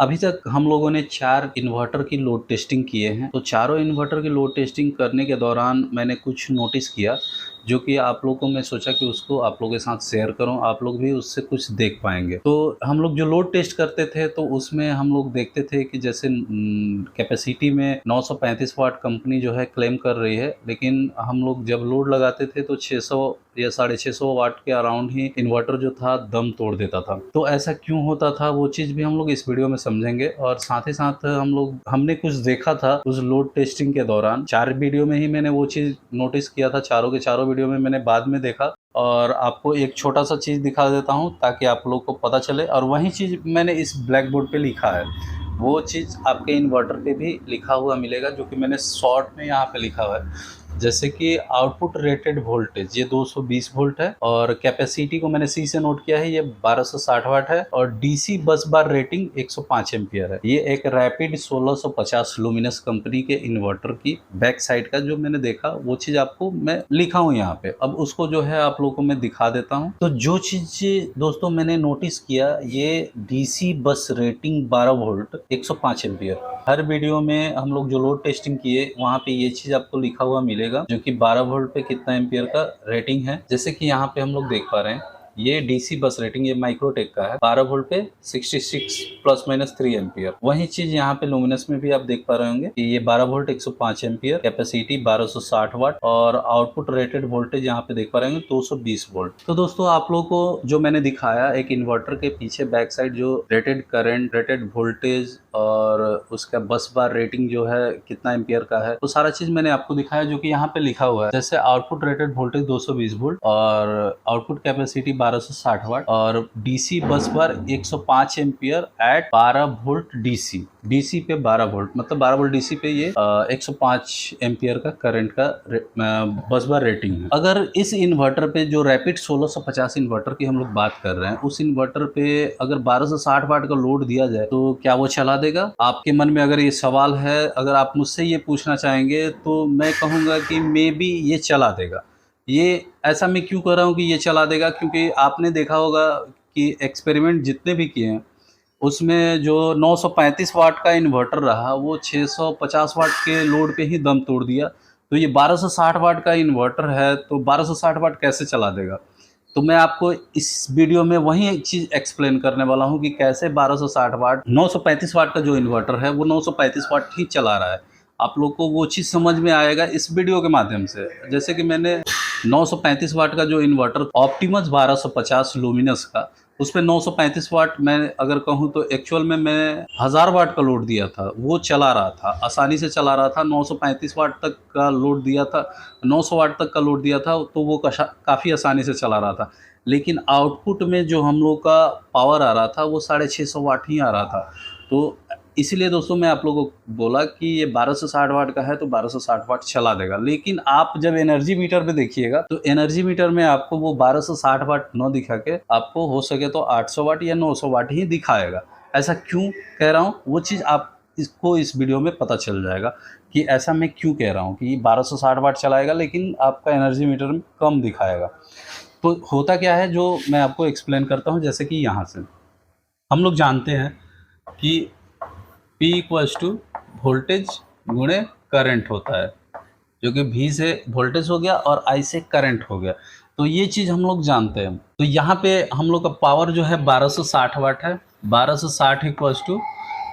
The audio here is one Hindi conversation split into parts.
अभी तक हम लोगों ने 4 इन्वर्टर की लोड टेस्टिंग किए हैं। तो चारों इन्वर्टर की लोड टेस्टिंग करने के दौरान मैंने कुछ नोटिस किया, जो कि आप लोगों को मैं सोचा कि उसको आप लोगों के साथ शेयर करूं, आप लोग भी उससे कुछ देख पाएंगे। तो हम लोग जो लोड टेस्ट करते थे तो उसमें हम लोग देखते थे कि जैसे कैपेसिटी में 935 वाट कंपनी जो है क्लेम कर रही है, लेकिन हम लोग जब लोड लगाते थे तो 600 या 650 वाट के अराउंड ही इन्वर्टर जो था दम तोड़ देता था। तो ऐसा क्यों होता था वो चीज़ भी हम लोग इस वीडियो में समझेंगे, और साथ ही साथ हमने कुछ देखा था उस लोड टेस्टिंग के दौरान। 4 वीडियो में ही मैंने वो चीज़ नोटिस किया था, चारों के चारों वीडियो में मैंने बाद में देखा। और आपको एक छोटा सा चीज़ दिखा देता हूँ ताकि आप लोग को पता चले, और वही चीज़ मैंने इस ब्लैक बोर्ड पे लिखा है, वो चीज़ आपके इन्वर्टर पे भी लिखा हुआ मिलेगा, जो कि मैंने शॉर्ट में यहाँ पे लिखा हुआ है। जैसे कि आउटपुट रेटेड वोल्टेज ये 220 वोल्ट है, और कैपेसिटी को मैंने सी से नोट किया है, ये 1260 वाट है, और डीसी बस बार रेटिंग 105 एम्पियर है। ये एक रैपिड 1650 लुमिनस कंपनी के इन्वर्टर की बैक साइड का जो मैंने देखा, वो चीज आपको मैं लिखा हूँ यहाँ पे। अब उसको जो है आप लोगों को मैं दिखा देता हूँ। तो जो चीज दोस्तों मैंने नोटिस किया, ये DC bus rating 12 volt 105 ampere. हर वीडियो में हम लोग जो लोड टेस्टिंग किए वहाँ पे ये चीज आपको लिखा हुआ मिलेगा, जो कि 12 वोल्ट पे कितना एम्पियर का रेटिंग है। जैसे कि यहाँ पे हम लोग देख पा रहे हैं, ये डीसी बस रेटिंग ये माइक्रोटेक का है, 12 वोल्ट पे 66 प्लस माइनस 3 एम्पियर। वही चीज यहाँ पे लुमिनस में भी आप देख पा रहे होंगे कि ये 12 वोल्ट 105 एम्पियर, कैपेसिटी 1260 वाट, और आउटपुट रेटेड वोल्टेज यहाँ पे देख पा रहे होंगे 220 वोल्ट। तो दोस्तों आप लोगों को जो मैंने दिखाया एक इन्वर्टर के पीछे बैक साइड जो रेटेड करंट, रेटेड वोल्टेज और उसका बस बार रेटिंग जो है कितना एम्पियर का है, तो सारा चीज मैंने आपको दिखाया, जो कि यहाँ पे लिखा हुआ है। जैसे आउटपुट रेटेड वोल्टेज 220 वोल्ट, और आउटपुट कैपेसिटी 1260 वाट, और DC bus bar 105 ampere at 12 volt DC. DC पे 12 वोल्ट मतलब 12 वोल्ट डीसी पे ये 105 एम्पियर का करंट का बस बार रेटिंग है। अगर इस इन्वर्टर पे जो रैपिड 1650 इन्वर्टर की हम लोग बात कर रहे हैं, उस इन्वर्टर पे अगर 1260 वाट का लोड दिया जाए तो क्या वो चला देगा? आपके मन में अगर ये सवाल है, अगर आप मुझसे ये पूछना चाहेंगे, तो मैं कहूँगा कि मे बी ये चला देगा। ये ऐसा मैं क्यों कह रहा हूँ कि ये चला देगा, क्योंकि आपने देखा होगा कि एक्सपेरिमेंट जितने भी किए हैं उसमें जो 935 वाट का इन्वर्टर रहा वो 650 वाट के लोड पे ही दम तोड़ दिया। तो ये 1260 वाट का इन्वर्टर है, तो 1260 वाट कैसे चला देगा? तो मैं आपको इस वीडियो में वही एक चीज़ एक्सप्लेन करने वाला हूँ कि कैसे 1260 वाट 935 वाट का जो इन्वर्टर है वो 935 वाट ही चला रहा है। आप लोग को वो चीज़ समझ में आएगा इस वीडियो के माध्यम से। जैसे कि मैंने 935 वाट का जो इन्वर्टर ऑप्टिमस 1250 लुमिनस का, उस पे 935 वाट मैं अगर कहूँ तो एक्चुअल में मैं 1000 वाट का लोड दिया था, वो चला रहा था, आसानी से चला रहा था। 935 वाट तक का लोड दिया था, 900 वाट तक का लोड दिया था, तो वो काफ़ी आसानी से चला रहा था। लेकिन आउटपुट में जो हम लोग का पावर आ रहा था वो 650 वाट ही आ रहा था। तो इसीलिए दोस्तों मैं आप लोगों को बोला कि ये 1260 वाट का है तो 1260 वाट चला देगा। लेकिन आप जब एनर्जी मीटर पे देखिएगा तो एनर्जी मीटर में आपको वो 1260 वाट न दिखा के आपको हो सके तो 800 वाट या 900 वाट ही दिखाएगा। ऐसा क्यों कह रहा हूँ वो चीज़ आप इसको इस वीडियो में पता चल जाएगा कि ऐसा मैं क्यों कह रहा हूँ कि 1260 वाट चलाएगा लेकिन आपका एनर्जी मीटर में कम दिखाएगा। तो होता क्या है जो मैं आपको एक्सप्लेन करता हूँ। जैसे कि यहाँ से हम लोग जानते हैं कि P इक्वल्स टू वोल्टेज गुणे करंट होता है, जो कि V से वोल्टेज हो गया और I से करंट हो गया। तो ये चीज़ हम लोग जानते हैं। तो यहाँ पे हम लोग का पावर जो है 1260 वाट है। 1260 इक्वल्स टू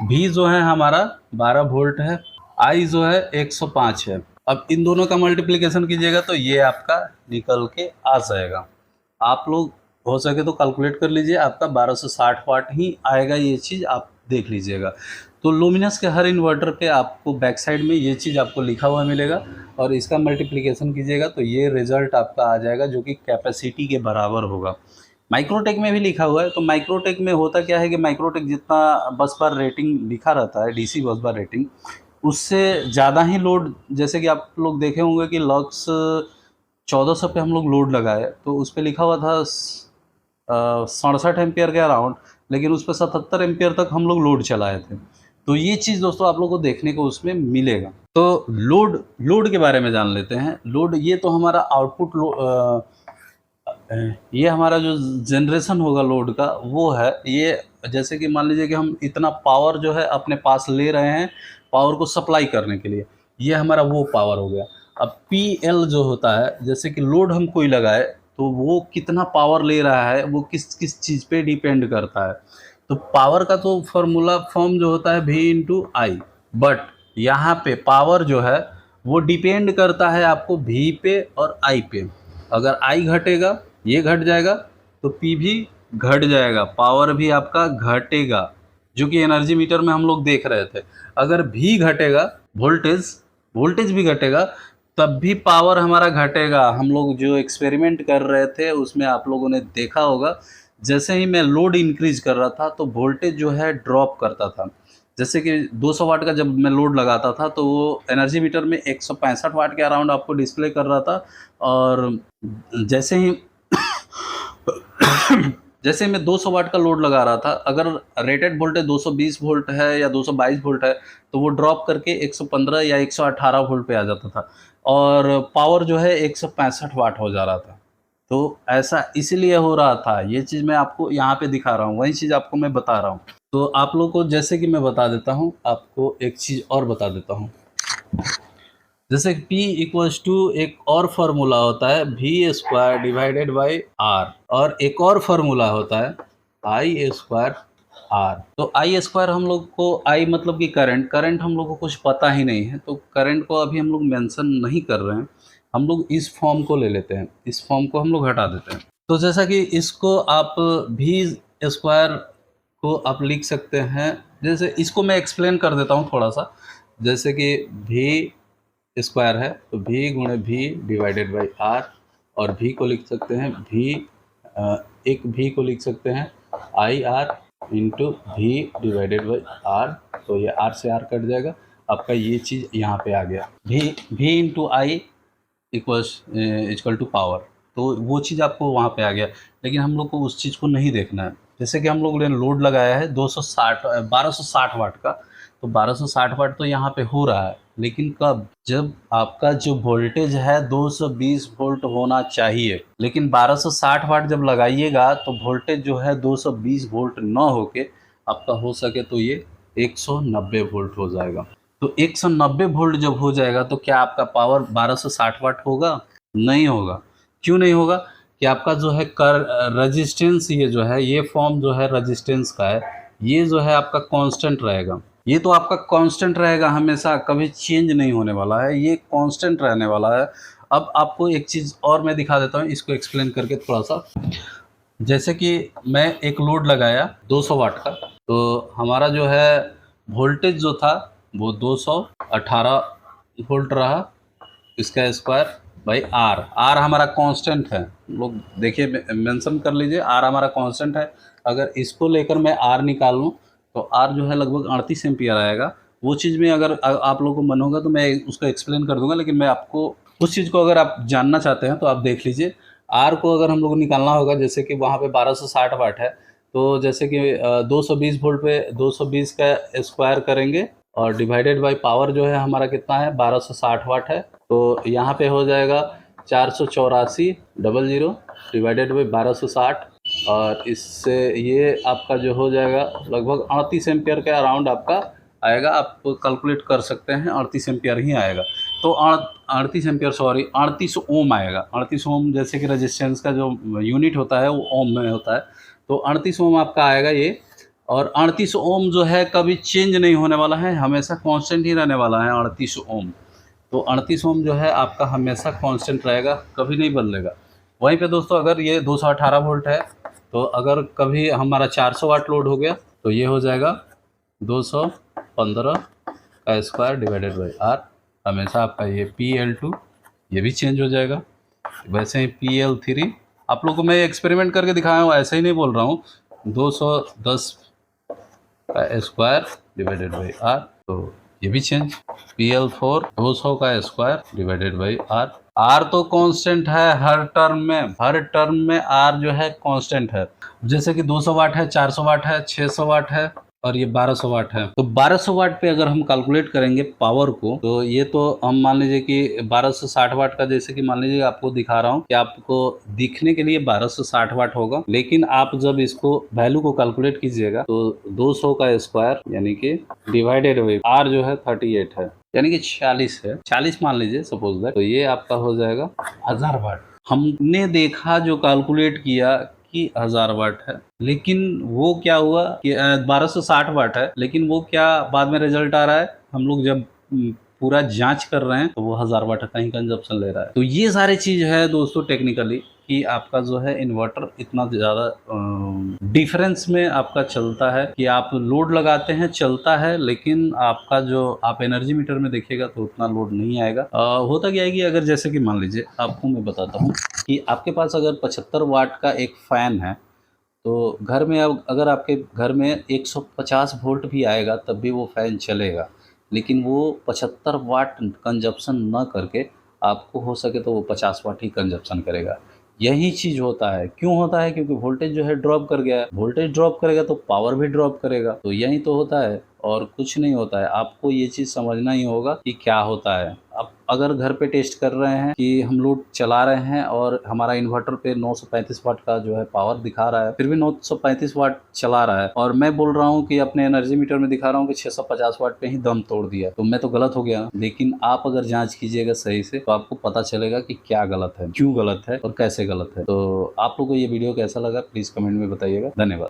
V जो है हमारा 12 वोल्ट है, I जो है 105 है। अब इन दोनों का मल्टीप्लिकेशन कीजिएगा तो ये आपका निकल के आ जाएगा। आप लोग हो सके तो कैलकुलेट कर लीजिए, आपका 1260 वाट ही आएगा। ये चीज़ आप देख लीजिएगा। तो लुमिनस के हर इन्वर्टर पे आपको बैक साइड में ये चीज़ आपको लिखा हुआ मिलेगा, और इसका मल्टीप्लिकेशन कीजिएगा तो ये रिजल्ट आपका आ जाएगा, जो कि कैपेसिटी के बराबर होगा। माइक्रोटेक में भी लिखा हुआ है। तो माइक्रोटेक में होता क्या है कि माइक्रोटेक जितना बस बार रेटिंग लिखा रहता है, डीसी बस बार रेटिंग, उससे ज़्यादा ही लोड, जैसे कि आप लोग देखे होंगे कि लक्स 1400 पे हम लोग लोड लगाए तो उस पर लिखा हुआ था 67 एम्पियर के अराउंड, लेकिन उस पर 77 एम्पियर तक हम लोग लोड चलाए थे। तो ये चीज़ दोस्तों आप लोग को देखने को उसमें मिलेगा। तो लोड के बारे में जान लेते हैं। लोड ये तो हमारा आउटपुट ये हमारा जो जनरेशन होगा लोड का वो है, ये जैसे कि मान लीजिए कि हम इतना पावर जो है अपने पास ले रहे हैं पावर को सप्लाई करने के लिए, ये हमारा वो पावर हो गया। अब PL जो होता है, जैसे कि लोड हम कोई लगाए तो वो कितना पावर ले रहा है वो किस किस चीज़ पे डिपेंड करता है। तो पावर का तो फॉर्मूला फॉर्म जो होता है V/I, बट यहाँ पे पावर जो है वो डिपेंड करता है आपको V पे और I पे। अगर I घटेगा, ये घट जाएगा, तो P भी घट जाएगा, पावर भी आपका घटेगा, जो कि एनर्जी मीटर में हम लोग देख रहे थे। अगर V घटेगा, वोल्टेज भी घटेगा, तब भी पावर हमारा घटेगा। हम लोग जो एक्सपेरिमेंट कर रहे थे उसमें आप लोगों ने देखा होगा, जैसे ही मैं लोड इंक्रीज कर रहा था तो वोल्टेज जो है ड्रॉप करता था। जैसे कि 200 वाट का जब मैं लोड लगाता था तो वो एनर्जी मीटर में 165 वाट के अराउंड आपको डिस्प्ले कर रहा था, और जैसे ही जैसे मैं 200 वाट का लोड लगा रहा था, अगर रेटेड वोल्टेज 220 वोल्ट है या 222 वोल्ट है तो वो ड्रॉप करके 115 या 118 वोल्ट पे आ जाता था, और पावर जो है 165 वाट हो जा रहा था। तो ऐसा इसलिए हो रहा था, ये चीज़ मैं आपको यहाँ पे दिखा रहा हूँ, वही चीज़ आपको मैं बता रहा हूँ। तो आप लोग को जैसे कि मैं बता देता हूँ, आपको एक चीज़ और बता देता हूँ। जैसे P इक्वल्स टू एक और फार्मूला होता है V² डिवाइडेड बाई R, और एक और फार्मूला होता है I² R। तो I² हम लोग को, I मतलब कि करंट हम लोग को कुछ पता ही नहीं है, तो करंट को अभी हम लोग मेंशन नहीं कर रहे हैं, हम लोग इस फॉर्म को ले लेते हैं, इस फॉर्म को हम लोग हटा देते हैं। तो जैसा कि इसको आप V² को आप लिख सकते हैं, जैसे इसको मैं एक्सप्लेन कर देता हूँ थोड़ा सा। जैसे कि V² है तो V/V डिवाइडेड बाई R, और V को लिख सकते हैं एक V को लिख सकते हैं IR into V divided by R। तो ये R से R कट जाएगा, आपका ये चीज़ यहाँ पे आ गया, V into I equal to power. तो वो चीज़ आपको वहाँ पे आ गया, लेकिन हम लोग को उस चीज़ को नहीं देखना है। जैसे कि हम लोग ने लोड लगाया है 1260 वाट का, तो 1260 वाट तो यहाँ पे हो रहा है, लेकिन कब, जब आपका जो वोल्टेज है 220 वोल्ट होना चाहिए, लेकिन 1260 वाट जब लगाइएगा तो वोल्टेज जो है 220 वोल्ट ना होके आपका हो सके तो ये 190 वोल्ट हो जाएगा। तो 190 वोल्ट जब हो जाएगा तो क्या आपका पावर 1260 वाट होगा? नहीं होगा। क्यों नहीं होगा? कि आपका जो है रेजिस्टेंस, ये जो है, ये फॉर्म जो है रेजिस्टेंस का है, ये जो है आपका कांस्टेंट रहेगा। ये तो आपका कांस्टेंट रहेगा हमेशा, कभी चेंज नहीं होने वाला है, ये कांस्टेंट रहने वाला है। अब आपको एक चीज़ और मैं दिखा देता हूँ, इसको एक्सप्लेन करके थोड़ा सा। जैसे कि मैं एक लोड लगाया 200 वाट का, तो हमारा जो है वोल्टेज जो था वो 218 वोल्ट रहा, इसका स्क्वायर बाई R हमारा कांस्टेंट है। लोग देखिए, मेंशन कर लीजिए, R हमारा कांस्टेंट है। अगर इसको लेकर मैं R निकाल लूँ तो R जो है लगभग 38 एम्पियर आएगा। वो चीज़ में अगर आप लोगों को मन होगा तो मैं उसको एक्सप्लेन कर दूंगा, लेकिन मैं आपको उस चीज़ को अगर आप जानना चाहते हैं तो आप देख लीजिए। R को अगर हम लोग को निकालना होगा, जैसे कि वहाँ पे 1260 वाट है, तो जैसे कि 220 वोल्ट पे 220 का स्क्वायर करेंगे, और डिवाइडेड बाई पावर जो है हमारा कितना है, 1260 वाट है, तो यहाँ पे हो जाएगा 484.00 डिवाइडेड बाई 1260, और इससे ये आपका जो हो जाएगा लगभग 38 एम्पियर के अराउंड आपका आएगा। आप कैलकुलेट कर सकते हैं, 38 एम्पियर ही आएगा। तो 38 ओम आएगा। 38 ओम जैसे कि रेजिस्टेंस का जो यूनिट होता है वो ओम में होता है, तो 38 ओम आपका आएगा ये। और 38 ओम जो है कभी चेंज नहीं होने वाला है, हमेशा कांस्टेंट ही रहने वाला है 38 ओम। तो 38 ओम जो है आपका हमेशा कांस्टेंट रहेगा, कभी नहीं बदलेगा। वहीं पे दोस्तों, अगर ये 218 वोल्ट है, तो अगर कभी हमारा 400 वाट लोड हो गया तो ये हो जाएगा 215 का स्क्वायर डिवाइडेड बाई R। हमेशा आपका ये PL2 ये भी चेंज हो जाएगा। वैसे ही PL3 आप लोगों को मैं एक्सपेरिमेंट करके दिखाया हूँ, ऐसे ही नहीं बोल रहा हूँ। 210 का स्क्वायर डिवाइडेड बाई R, तो ये भी चेंज। PL4 200 का स्क्वायर डिवाइडेड बाई R तो कांस्टेंट है हर टर्म में R जो है कांस्टेंट है। जैसे कि 200 वाट है, 400 वाट है, 600 वाट है, और ये 1200 वाट है। तो 1200 वाट पे अगर हम कैलकुलेट करेंगे पावर को, तो ये तो हम मान लीजिए कि 1260 वाट का, जैसे कि मान लीजिए आपको दिखा रहा हूँ कि आपको दिखने के लिए 1260 वाट होगा, लेकिन आप जब इसको वैल्यू को कैलकुलेट कीजिएगा तो 200 का स्क्वायर यानी कि डिवाइडेड बाई आर जो है 38 है, यानी कि 46 है, 40 मान लीजिए सपोज दैट, तो ये आपका हो जाएगा 1000 वाट। हमने देखा जो कैलकुलेट किया कि 1000 वाट है, लेकिन वो क्या हुआ कि 1260 वाट है, लेकिन वो क्या बाद में रिजल्ट आ रहा है, हम लोग जब पूरा जांच कर रहे हैं तो वो 1000 वाट का ही कंजप्शन ले रहा है। तो ये सारी चीज़ है दोस्तों टेक्निकली, कि आपका जो है इन्वर्टर इतना ज़्यादा डिफरेंस में आपका चलता है कि आप लोड लगाते हैं चलता है, लेकिन आपका जो आप एनर्जी मीटर में देखिएगा तो उतना लोड नहीं आएगा। होता क्या है कि अगर जैसे कि मान लीजिए आपको मैं बताता हूँ कि आपके पास अगर 75 वाट का एक फ़ैन है, तो घर में अब अगर आपके घर में 150 वोल्ट भी आएगा तब भी वो फ़ैन चलेगा, लेकिन वो 75 वाट कंजप्शन ना करके आपको हो सके तो वो 50 वाट ही कंजप्शन करेगा। यही चीज़ होता है, क्यों होता है? क्योंकि वोल्टेज जो है ड्रॉप कर गया है, वोल्टेज ड्रॉप करेगा तो पावर भी ड्रॉप करेगा, तो यही तो होता है और कुछ नहीं होता है। आपको ये चीज़ समझना ही होगा कि क्या होता है। अब अगर घर पे टेस्ट कर रहे हैं कि हम लोड चला रहे हैं और हमारा इन्वर्टर पे 935 वाट का जो है पावर दिखा रहा है, फिर भी 935 वाट चला रहा है, और मैं बोल रहा हूँ कि अपने एनर्जी मीटर में दिखा रहा हूँ कि 650 वाट पे ही दम तोड़ दिया, तो मैं तो गलत हो गया। लेकिन आप अगर जांच कीजिएगा सही से तो आपको पता चलेगा कि क्या गलत है, क्यों गलत है और कैसे गलत है। तो आप लोगों को ये वीडियो कैसा लगा प्लीज़ कमेंट में बताइएगा। धन्यवाद।